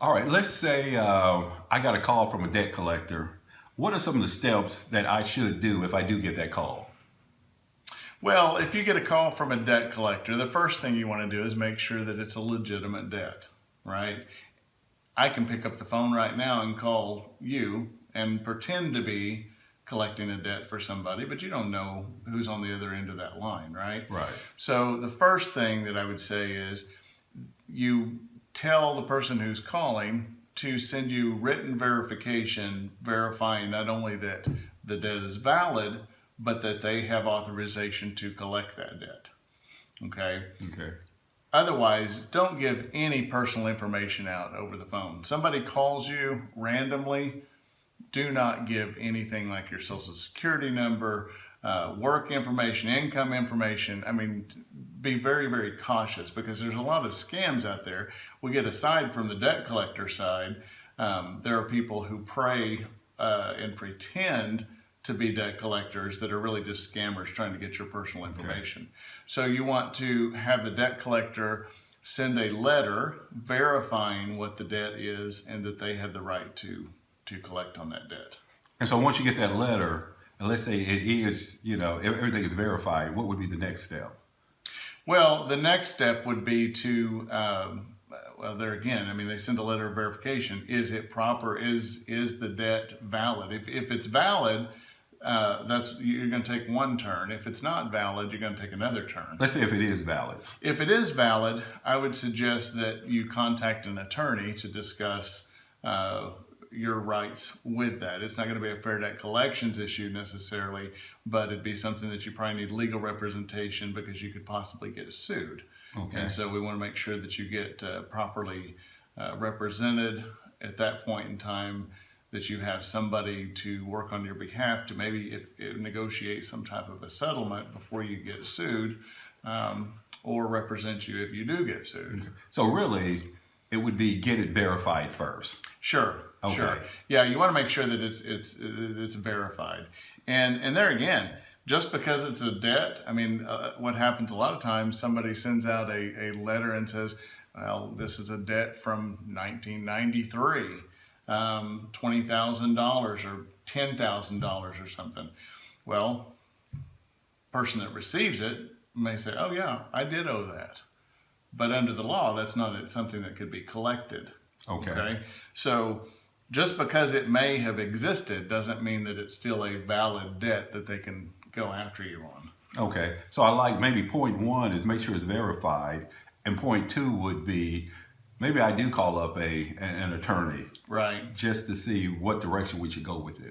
All right, let's say I got a call from a debt collector. What are some of the steps that I should do if I do get that call? Well, if you get a call from a debt collector, the first thing you want to do is make sure that it's a legitimate debt, right? I can pick up the phone right now and call you and pretend to be collecting a debt for somebody, but you don't know who's on the other end of that line, right? Right. So the first thing that I would say is you tell the person who's calling to send you written verification verifying not only that the debt is valid, but that they have authorization to collect that debt. Okay? Okay. Otherwise, don't give any personal information out over the phone. Somebody calls you randomly, do not give anything like your social security number, work information, income information. I mean, be very, very cautious because there's a lot of scams out there. We get aside from the debt collector side, there are people who pray and pretend to be debt collectors that are really just scammers trying to get your personal information. Okay. So you want to have the debt collector send a letter verifying what the debt is and that they have the right to collect on that debt. And so once you get that letter, and let's say it is, everything is verified, what would be the next step? Well, the next step would be to, well, there again, I mean, they send a letter of verification. Is it proper? Is the debt valid? If it's valid, you're going to take one turn. If it's not valid, you're going to take another turn. Let's say if it is valid. If it is valid, I would suggest that you contact an attorney to discuss your rights with that. It's not going to be a fair debt collections issue necessarily, but it'd be something that you probably need legal representation because you could possibly get sued. Okay. And so we want to make sure that you get properly represented at that point in time, that you have somebody to work on your behalf to maybe negotiate some type of a settlement before you get sued, or represent you if you do get sued. So really, it would be get it verified first. Sure. Okay. Sure. Yeah, you want to make sure that it's verified. And there again, just because it's a debt, I mean, what happens a lot of times, somebody sends out a letter and says, well, this is a debt from 1993, $20,000 or $10,000 or something. Well, person that receives it may say, oh yeah, I did owe that. But under the law, that's not something that could be collected. Okay. So just because it may have existed doesn't mean that it's still a valid debt that they can go after you on. Okay. So I like maybe point one is make sure it's verified. And point two would be maybe I do call up an attorney. Right. Just to see what direction we should go with it.